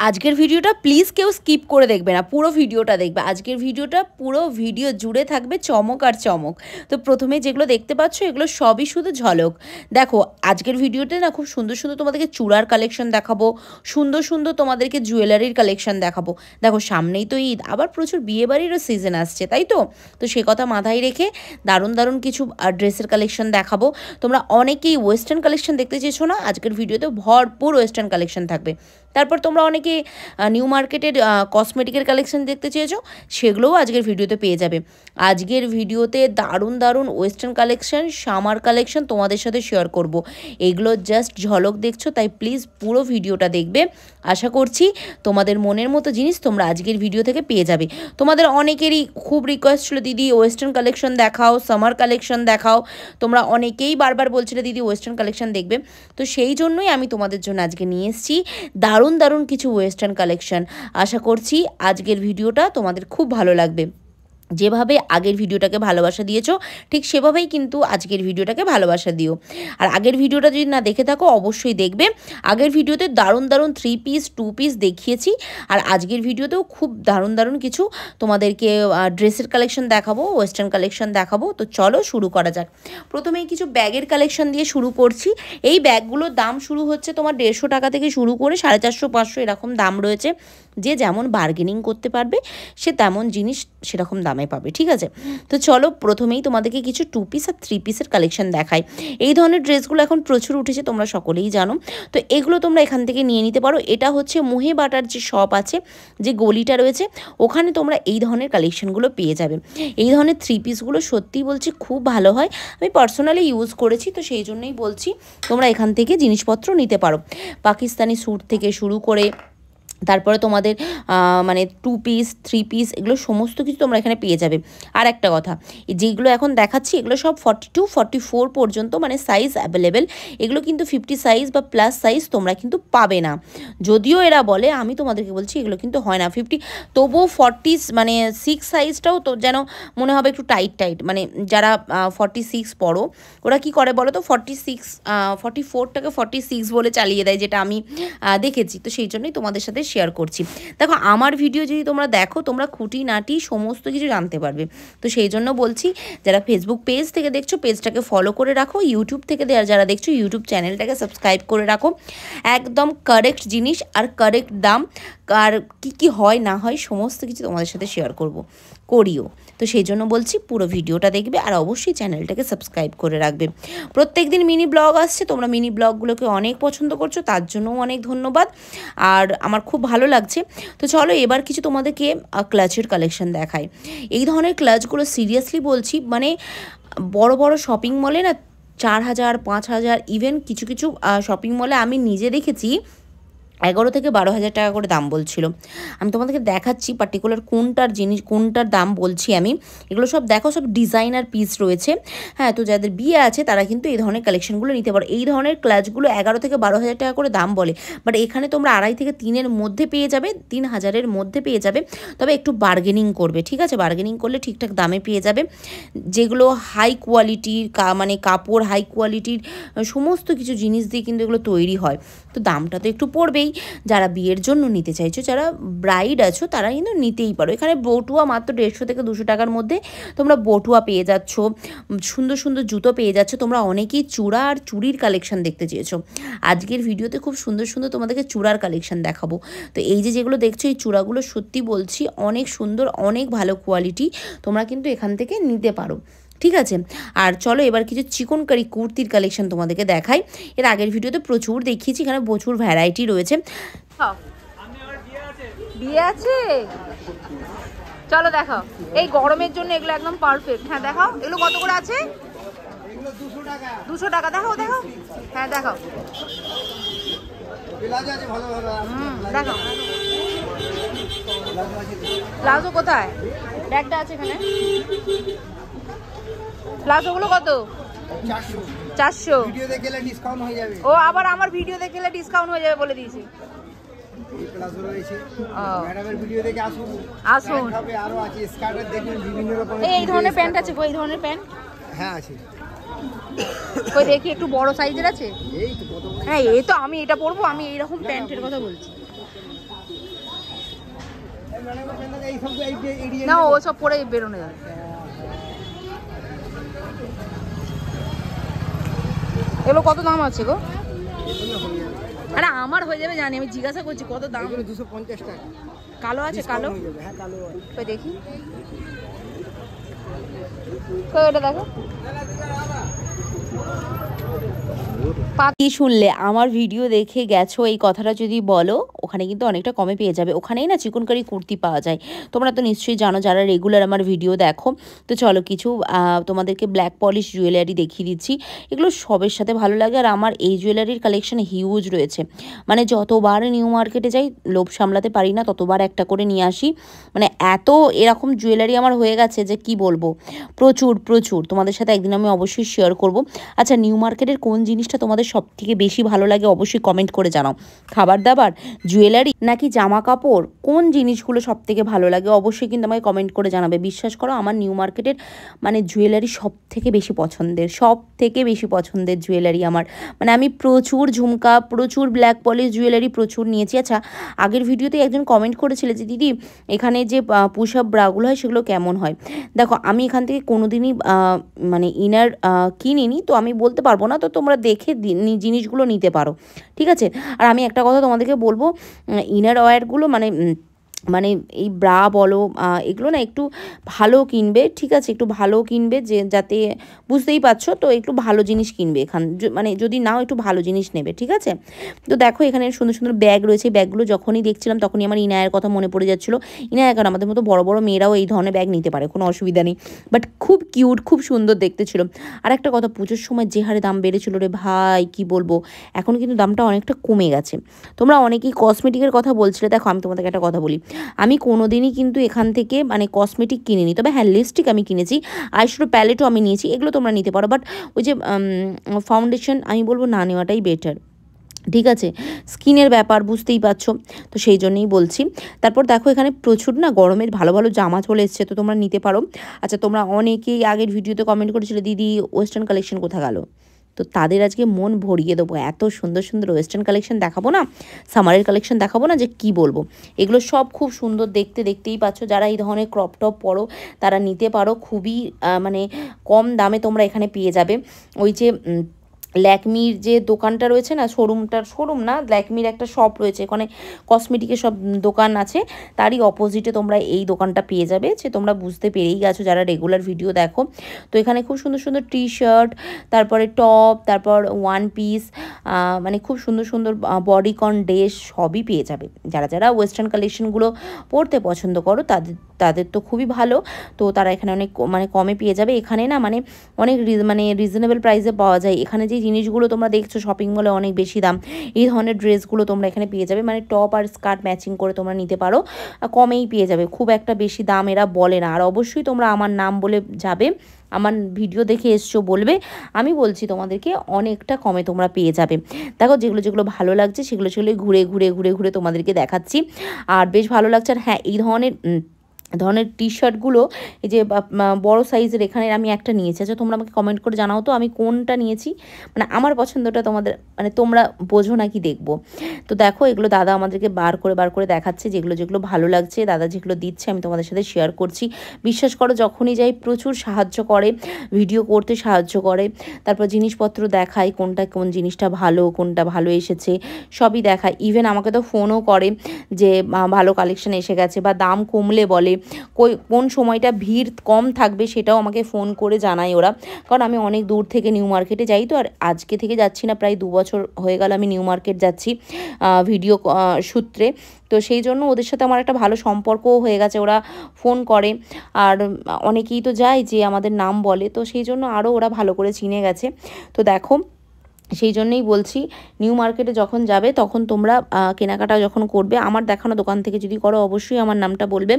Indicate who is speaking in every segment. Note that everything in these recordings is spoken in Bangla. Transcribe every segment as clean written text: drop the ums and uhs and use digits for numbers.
Speaker 1: আজকের ভিডিওটা প্লিজ কেউ স্কিপ করে দেখবে না, পুরো ভিডিওটা দেখবে। আজকের ভিডিওটা পুরো ভিডিও জুড়ে থাকবে চমক আর চমক। তো প্রথমে যেগুলো দেখতে পাচ্ছ এগুলো সবই শুধু ঝলক। দেখো আজকের ভিডিওতে না খুব সুন্দর সুন্দর তোমাদেরকে চূড়ার কালেকশন দেখাবো, সুন্দর সুন্দর তোমাদেরকে জুয়েলারির কালেকশন দেখাবো। দেখো সামনেই তো ঈদ, আবার প্রচুর বিয়েবাড়িরও সিজন আসছে, তাই তো? তো সে কথা মাথায় রেখে দারুণ দারুণ কিছু ড্রেসের কালেকশন দেখাবো। তোমরা অনেকেই ওয়েস্টার্ন কালেকশন দেখতে চেয়েছো না, আজকের ভিডিওতে ভরপুর ওয়েস্টার্ন কালেকশন থাকবে। তারপর তোমরা অনেকে নিউ মার্কেটের কসমেটিকের কালেকশন দেখতে চেয়েছো, সেগুলোও আজকের ভিডিওতে পেয়ে যাবে। আজকের ভিডিওতে দারুণ দারুণ ওয়েস্টার্ন কালেকশন, সামার কালেকশন তোমাদের সাথে শেয়ার করব। এগুলো জাস্ট ঝলক দেখছো, তাই প্লিজ পুরো ভিডিওটা দেখবে। আশা করছি তোমাদের মনের মতো জিনিস তোমরা আজকের ভিডিও থেকে পেয়ে যাবে। তোমাদের অনেকেরই খুব রিকোয়েস্ট ছিল, দিদি ওয়েস্টার্ন কালেকশন দেখাও, সামার কালেকশন দেখাও। তোমরা অনেকেই বারবার বলছিলে দিদি ওয়েস্টার্ন কালেকশন দেখবে। তো সেই জন্যই আমি তোমাদের জন্য আজকে নিয়ে এসেছি দারুণ দারুণ কিছু ওয়েস্টার্ন কালেকশন। আশা করছি আজকের ভিডিওটা তোমাদের খুব ভালো লাগবে। যেভাবে আগের ভিডিওটাকে ভালোবাসা দিয়েছো ঠিক সেভাবেই কিন্তু আজকের ভিডিওটাকে ভালোবাসা দিও। আর আগের ভিডিওটা যদি না দেখে থাকো অবশ্যই দেখবে। আগের ভিডিওতে দারুণ দারুণ 3 পিস 2 পিস দেখিয়েছি, আর আজকের ভিডিওতেও খুব দারুণ দারুণ কিছু তোমাদেরকে ড্রেসের কালেকশন দেখাবো, ওয়েস্টার্ন কালেকশন দেখাবো। তো চলো শুরু করা যাক। প্রথমেই কিছু ব্যাগের কালেকশন দিয়ে শুরু করছি। এই ব্যাগগুলোর দাম শুরু হচ্ছে তোমার 150 টাকা থেকে শুরু করে 450 500 এরকম দাম রয়েছে। যে যেমন বার্গেনিং করতে পারবে সে তেমন জিনিস সেরকম দামে পাবে, ঠিক আছে? তো চলো প্রথমেই তোমাদেরকে কিছু 2 পিস আর 3 পিসের কালেকশন দেখাই। এই ধরনের ড্রেসগুলো এখন প্রচুর উঠেছে, তোমরা সকলেই জানো। তো এগুলো তোমরা এখান থেকে নিয়ে নিতে পারো। এটা হচ্ছে মুহে বাটার যে শপ আছে, যে গলিটা রয়েছে, ওখানে তোমরা এই ধরনের কালেকশনগুলো পেয়ে যাবে। এই ধরনের 3 পিসগুলো সত্যি বলছি খুব ভালো হয়, আমি পার্সোনালি ইউজ করেছি, তো সেই জন্যই বলছি তোমরা এখান থেকে জিনিসপত্র নিতে পারো। পাকিস্তানি স্যুট থেকে শুরু করে তারপরে তোমাদের মানে 2 পিস 3 পিস এগুলো সমস্ত কিছু তোমরা এখানে পেয়ে যাবে। আর একটা কথা, যেগুলো এখন দেখাচ্ছি এগুলো সব 42 44 পর্যন্ত মানে সাইজ অ্যাভেলেবেল। এগুলো কিন্তু 50 সাইজ বা প্লাস সাইজ তোমরা কিন্তু পাবে না। যদিও এরা বলে, আমি তোমাদেরকে বলছি এগুলো কিন্তু হয় না 50, তবুও 40 মানে 6 সাইজটাও তো যেন মনে হবে একটু টাইট টাইট। মানে যারা 46 পড়ো ওরা কি করে বলো তো, 46 44টাকে 46 বলে চালিয়ে দেয়, যেটা আমি দেখেছি। তো সেই জন্যই তোমাদের সাথে শেয়ার করছি। দেখো আমার ভিডিও যদি তোমরা দেখো তোমরা খুঁটিনাটি সমস্ত কিছু জানতে পারবে। তো সেই জন্য বলছি যারা ফেসবুক পেজ থেকে দেখছো পেজটাকে ফলো করে রাখো, ইউটিউব থেকে যারা দেখছো ইউটিউব চ্যানেলটাকে সাবস্ক্রাইব করে রাখো। একদম কারেক্ট জিনিস আর কারেক্ট দাম আর কি হয় না হয় সমস্ত কিছু তোমাদের সাথে শেয়ার করিও। তো সেই জন্য বলছি পুরো ভিডিওটা দেখবে আর অবশ্যই চ্যানেলটাকে সাবস্ক্রাইব করে রাখবে। প্রত্যেক দিন মিনি ব্লগ আসছে, তোমরা মিনি ব্লগগুলোকে অনেক পছন্দ করছো, তার জন্যও অনেক ধন্যবাদ। আর আমার খুব ভালো লাগছে। তো চলো এবার কিছু তোমাদেরকে ক্লাচের কালেকশন দেখাই। এই ধরনের ক্লাচগুলো সিরিয়াসলি বলছি, মানে বড় বড় শপিং মলে না 4000 5000, ইভেন কিছু কিছু শপিং মলে আমি নিজে দেখেছি 11 থেকে 12,000 টাকা করে দাম বলছিল। আমি তোমাদেরকে দেখাচ্ছি পার্টিকুলার কোনটার দাম বলছি আমি। এগুলো সব দেখো, সব ডিজাইনার পিস রয়েছে। হ্যাঁ, তো যাদের বিয়ে আছে তারা কিন্তু এই ধরনের কালেকশনগুলো নিতে পারো। এই ধরনের ক্লাচগুলো 11 থেকে 12,000 টাকা করে দাম বলে, বাট এখানে তোমরা 2.5 থেকে 3-এর মধ্যে পেয়ে যাবে, 3000-এর মধ্যে পেয়ে যাবে। তবে একটু বার্গেনিং করবে, ঠিক আছে? বার্গেনিং করলে ঠিকঠাক দামে পেয়ে যাবে। যেগুলো হাই কোয়ালিটির মানে কাপড় হাই কোয়ালিটির সমস্ত কিছু জিনিস দিয়ে কিন্তু এগুলো তৈরি হয়, তো দামটা তো একটু পড়বেই। যারা বিয়ের জন্য নিতে চাইছো, যারা ব্রাইড আছো, তারা কিন্তু নিতেই পারো। এখানে বটুয়া মাত্র 150 থেকে 200 টাকার মধ্যে তোমরা বটুয়া পেয়ে যাচ্ছ, সুন্দর সুন্দর জুতো পেয়ে যাচ্ছ। তোমরা অনেকেই চূড়া আর চুড়ির কালেকশন দেখতে চেয়েছো। আজকের ভিডিওতে খুব সুন্দর সুন্দর তোমাদেরকে চূড়ার কালেকশন দেখাবো। তো এই যেগুলো দেখছো এই চূড়াগুলো সত্যি বলছি অনেক সুন্দর, অনেক ভালো কোয়ালিটি, তোমরা কিন্তু এখান থেকে নিতে পারো, ঠিক আছে? আর চলো এবার কিছু চিকনকারি কুর্তির কালেকশন তোমাদেরকে দেখাই। এর আগের ভিডিওতে প্রচুর দেখিয়েছি, এখানে প্রচুর ভ্যারাইটি রয়েছে। বিয়ে আছে, চলো দেখাও। এই গরমের জন্য এগুলো একদম পারফেক্ট। হ্যাঁ দেখাও, এগুলো কত করে আছে? 200 টাকা। দেখাও দেখাও, হ্যাঁ দেখাও, দেখাও। প্লাজো কোথায়? ব্যাগটা আছে এখানে। প্লাজোগুলো কত? 400। ভিডিও দেখে গেলে ডিসকাউন্ট হয়ে যাবে। ও আবার আমার ভিডিও দেখে গেলে ডিসকাউন্ট হয়ে যাবে বলে দিয়েছি। এই প্লাজো রয়েছে, ম্যাডামের ভিডিও দেখে আসুন। আরো আছে স্কার্টের, দেখবেন বিভিন্ন রকমের। এই ধরনের প্যান্ট আছে, এই ধরনের প্যান্ট? হ্যাঁ আছে। কই দেখি একটু বড় সাইজের আছে? এই তো কত বড়। হ্যাঁ এই তো আমি এটা পরবো, আমি এইরকম প্যান্টের কথা বলছি। না ও সব পরে বেরোনো যাবে। এগুলো কত দাম আছে গো? আরে আমার হয়ে যাবে জানি, আমি জিজ্ঞাসা করছি কত দাম।
Speaker 2: 250 টাকা।
Speaker 1: কালো আছে? কালো
Speaker 2: হ্যাঁ কালো আছে।
Speaker 1: দেখি এটা দেখো। কি শুনলে? আমার ভিডিও দেখে গেছো এই কথাটা যদি বলো, ওখানে কিন্তু অনেকটা কমে পেয়ে যাবে। ওখানেই না চিকনকারি কুর্তি পাওয়া যায়, তোমরা তো নিশ্চয়ই জানো যারা রেগুলার আমার ভিডিও দেখো। তো চলো কিছু তোমাদেরকে ব্ল্যাক পলিশ জুয়েলারি দেখিয়ে দিচ্ছি। এগুলো সবের সাথে ভালো লাগে। আর আমার এই জুয়েলারির কালেকশন হিউজ রয়েছে, মানে যতবার নিউ মার্কেটে যাই লোভ সামলাতে পারি না, ততবার একটা করে নিয়ে আসি। মানে এত এরকম জুয়েলারি আমার হয়ে গেছে যে কি বলবো, প্রচুর প্রচুর। তোমাদের সাথে একদিন আমি অবশ্যই শেয়ার করব। আচ্ছা, নিউ মার্কেটের কোন জিনিসটা তোমাদের সব থেকে বেশি ভালো লাগে অবশ্যই কমেন্ট করে জানাও। খাবার দাবার, জুয়েলারি নাকি জামা কাপড়, কোন জিনিসগুলো সব থেকে ভালো লাগে অবশ্যই কিন্তু আমাকে কমেন্ট করে জানাবে। বিশ্বাস করো আমার নিউ মার্কেটের মানে জুয়েলারি সব থেকে বেশি পছন্দের, সব থেকে বেশি পছন্দের জুয়েলারি আমার। মানে আমি প্রচুর ঝুমকা, প্রচুর ব্ল্যাক পলিশ জুয়েলারি প্রচুর নিয়েছি। আচ্ছা, আগের ভিডিওতে একজন কমেন্ট করেছিল যে দিদি এখানে যে পুশ আপ ব্রাগুলো হয় সেগুলো কেমন হয়। দেখো আমি এখান থেকে কোনোদিনই মানে ইনার কিনিনি, তো আমি বলতে পারবো না। তো তোমরা দেখে জিনিসগুলো নিতে পারো, ঠিক আছে। আর আমি একটা কথা তোমাদেরকে বলবো, ইনার ওয়্যারগুলো মানে মানে এই ব্রা বলো এগুলো না একটু ভালো কিনবে, ঠিক আছে, একটু ভালো কিনবে, যে যাতে বুঝতেই পারছো। তো একটু ভালো জিনিস কিনবে এখান, মানে যদি নাও একটু ভালো জিনিস নেবে, ঠিক আছে। তো দেখো এখানে সুন্দর সুন্দর ব্যাগ রয়েছে। ব্যাগগুলো যখনই দেখছিলাম তখনই আমার ইনায়ের কথা মনে পড়ে যাচ্ছিলো। ইনায়া কেন, আমাদের মতো বড় বড় মেয়েরাও এই ধরনের ব্যাগ নিতে পারে, কোনো অসুবিধা নেই। বাট খুব কিউট, খুব সুন্দর দেখতে ছিল। আর একটা কথা, পুজোর সময় যে হারে দাম বেড়েছিল রে ভাই, কি বলবো, এখন কিন্তু দামটা অনেকটা কমে গেছে। তোমরা অনেকেই কসমেটিকের কথা বলছিলে, দেখো আমি তোমাদেরকে একটা কথা বলি, আমি কোনোদিনই কিন্তু এখান থেকে মানে কসমেটিক কিনিনি। তবে হ্যাঁ, লিপস্টিক আমি কিনেছি, আইশ্যাডো প্যালেটও আমি নিয়েছি, এগুলো তোমরা নিতে পারো। বাট ওই যে ফাউন্ডেশন আমি বলবো না নেওয়াটাই বেটার, ঠিক আছে। স্কিনের ব্যাপার বুঝতেই পারছো, তো সেই জন্যই বলছি। তারপর দেখো এখানে প্রচুর না গরমের ভালো ভালো জামা চলে এসছে, তো তোমরা নিতে পারো। আচ্ছা, তোমরা অনেকেই আগের ভিডিওতে কমেন্ট করেছিলে দিদি ওয়েস্টার্ন কালেকশন কোথা গেল, তো তাদের আজকে মন ভরিয়ে দেবো। এত সুন্দর সুন্দর ওয়েস্টার্ন কালেকশন দেখাবো না, সামারের কালেকশন দেখাবো না, যে কি বলবো। এগুলো সব খুব সুন্দর দেখতে, দেখতেই পাচ্ছ। যারা এই ধরনের ক্রপ টপ পরো তারা নিতে পারো, খুবই মানে কম দামে তোমরা এখানে পেয়ে যাবে। ওই যে ল্যাকমির যে দোকানটা রয়েছে না, শোরুম না, ল্যাকমির একটা শপ রয়েছে, ওখানে কসমেটিকের সব দোকান আছে, তারই অপোজিটে তোমরা এই দোকানটা পেয়ে যাবে। যে তোমরা বুঝতে পেরেই গেছো যারা রেগুলার ভিডিও দেখো। তো এখানে খুব সুন্দর সুন্দর টি শার্ট, তারপরে টপ, তারপর ওয়ান পিস, মানে খুব সুন্দর সুন্দর বডিকন ড্রেস সবই পেয়ে যাবে। যারা যারা ওয়েস্টার্ন কালেকশনগুলো পরতে পছন্দ করো তাদের তো খুবই ভালো। তো তারা এখানে অনেক মানে কমে পেয়ে যাবে। এখানে না মানে অনেক মানে রিজনেবল প্রাইসে পাওয়া যায়। এখানে যে জিনিসগুলো তোমরা দেখছো শপিং মলে অনেক বেশি দাম, এই ধরনের ড্রেসগুলো তোমরা এখানে পেয়ে যাবে। মানে টপ আর স্কার্ট ম্যাচিং করে তোমরা নিতে পারো, কমেই পেয়ে যাবে, খুব একটা বেশি দাম এরা বলে না। আর অবশ্যই তোমরা আমার নাম বলে যাবে, আমার ভিডিও দেখে এসছো বলবে, আমি বলছি তোমাদেরকে অনেকটা কমে তোমরা পেয়ে যাবে। দেখো যেগুলো যেগুলো ভালো লাগছে সেগুলো ঘুরে ঘুরে ঘুরে ঘুরে তোমাদেরকে দেখাচ্ছি। আর বেশ ভালো লাগছে। আর হ্যাঁ, এই ধরনের টি শার্টগুলো এই যে বড় সাইজের এখানে আমি একটা নিয়েছি। আচ্ছা, তোমরা আমাকে কমেন্ট করে জানাও তো আমি কোনটা নিয়েছি, মানে আমার পছন্দটা তোমাদের মানে তোমরা বোঝো নাকি দেখবো। তো দেখো এগুলো দাদা আমাদেরকে বার করে দেখাচ্ছে, যেগুলো যেগুলো ভালো লাগছে দাদা যেগুলো দিচ্ছে আমি তোমাদের সাথে শেয়ার করছি। বিশ্বাস করো যখনই যাই প্রচুর সাহায্য করে, ভিডিও করতে সাহায্য করে, তারপর জিনিসপত্র দেখায় কোন জিনিসটা ভালো, কোনটা ভালো এসেছে সবই দেখায়। ইভেন আমাকে তো ফোনও করে যে ভালো কালেকশন এসে গেছে, বা দাম কমলে বলে, কোন সময়টা ভিড় কম থাকবে সেটাও আমাকে ফোন করে জানায় ওরা। কারণ আমি অনেক দূর থেকে নিউ মার্কেটে যাই, তো আর আজকে থেকে যাচ্ছি না, প্রায় 2 বছর হয়ে গেল আমি নিউ মার্কেট যাচ্ছি ভিডিও সূত্রে। তো সেই জন্য ওদের সাথে আমার একটা ভালো সম্পর্কও হয়ে গেছে, ওরা ফোন করে। আর অনেকেই তো যায় যে আমাদের নাম বলে, তো সেই জন্য আরও ওরা ভালো করে চিনে গেছে। তো দেখো সেই জন্যই বলছি, নিউ মার্কেটে যখন যাবে তখন তোমরা কেনাকাটা যখন করবে আমার দেখানো দোকান থেকে যদি করো অবশ্যই আমার নামটা বলবে,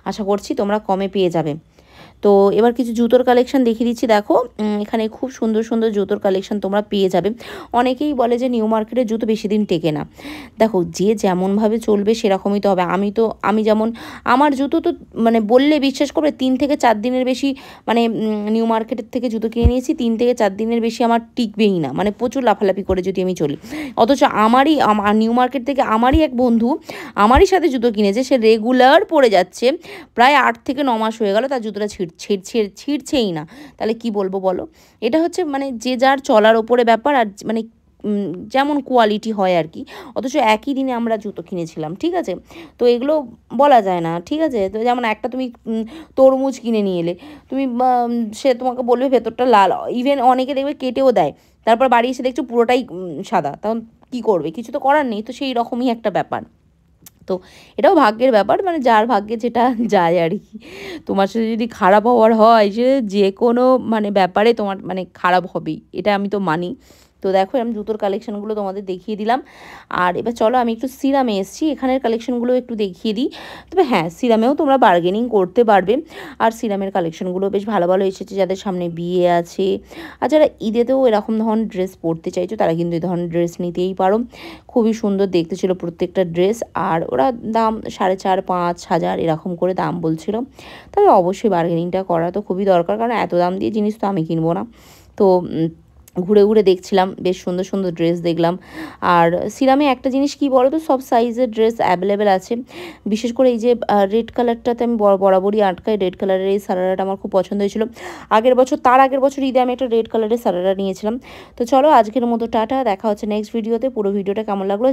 Speaker 1: আশা করছি তোমরা কমে পেয়ে যাবে। তো এবার কিছু জুতোর কালেকশন দেখিয়ে দিচ্ছি। দেখো এখানে খুব সুন্দর সুন্দর জুতোর কালেকশন তোমরা পেয়ে যাবে। অনেকেই বলে যে নিউ মার্কেটের জুতো বেশি দিন টেকে না। দেখো যে যেমনভাবে চলবে সেরকমই তো হবে। আমি যেমন আমার জুতো তো মানে বললে বিশ্বাস করবে 3 থেকে 4 দিনের বেশি মানে নিউ মার্কেটের থেকে জুতো কিনে নিয়েছি, 3 থেকে 4 দিনের বেশি আমার টিকবেই না, মানে প্রচুর লাফালাফি করে যদি আমি চলি। অথচ নিউ মার্কেট থেকে আমারই এক বন্ধু আমারই সাথে জুতো কিনেছে, সে রেগুলার পরে যাচ্ছে, প্রায় 8 থেকে 9 মাস হয়ে গেল, তার জুতোটা ছিঁড়ছেই না। তাহলে কি বলবো বলো? এটা হচ্ছে মানে যে যার চলার ওপরে ব্যাপার, আর মানে যেমন কোয়ালিটি হয় আর কি। অথচ একই দিনে আমরা জুতো কিনেছিলাম, ঠিক আছে? তো এগুলো বলা যায় না, ঠিক আছে? তো যেমন একটা তুমি তরমুজ কিনে নিয়ে এলে, তুমি সে তোমাকে বলবে ভেতরটা লাল, ইভেন অনেকে দেখবে কেটেও দেয়, তারপর বাড়ি এসে দেখছো পুরোটাই সাদা, তখন কী করবে? কিছু তো করার নেই। তো সেই রকমই একটা ব্যাপার। তো এটাও ভাগ্যের ব্যাপার, মানে যার ভাগ্যে যেটা যায় আর কি। তোমার সাথে যদি খারাপ হওয়ার হয়, সে যে কোনো মানে ব্যাপারে তোমার মানে খারাপ হবেই, এটা আমি তো মানি। তো দেখো আমি জুতোর কালেকশানগুলো তোমাদের দেখিয়ে দিলাম। আর এবার চলো আমি একটু সিরামে এসেছি, এখানের কালেকশানগুলো একটু দেখিয়ে দিই। তবে হ্যাঁ, সিরামেও তোমরা বার্গেনিং করতে পারবে। আর সিরামের কালেকশানগুলো বেশ ভালো ভালো এসেছে, যাদের সামনে বিয়ে আছে আর যারা ঈদেতেও এরকম ধরনের ড্রেস পরতে চাইছো, তারা কিন্তু এই ধরনের ড্রেস নিতেই পারো। খুবই সুন্দর দেখতে ছিল প্রত্যেকটা ড্রেস। আর ওরা দাম 4,500-5,000 এরকম করে দাম বলছিল। তবে অবশ্যই বার্গেনিংটা করা তো খুবই দরকার, কারণ এত দাম দিয়ে জিনিস তো আমি কিনবো না। তো ঘুরে ঘুরে দেখছিলাম, বেশ সুন্দর সুন্দর ড্রেস দেখলাম। আর সিরামে একটা জিনিস কি বলো তো, সব সাইজের ড্রেস অ্যাভেলেবেল আছে। বিশেষ করে এই যে রেড কালারটাতে আমি বরাবরই আটকাই, রেড কালারের এই সারারাটা আমার খুব পছন্দ হয়েছিল। তার আগের বছর ঈদে আমি একটা রেড কালারের সারারা নিয়েছিলাম। তো চলো আজকের মতো টাটা, দেখা হচ্ছে নেক্সট ভিডিওতে। পুরো ভিডিওটা কেমন লাগলো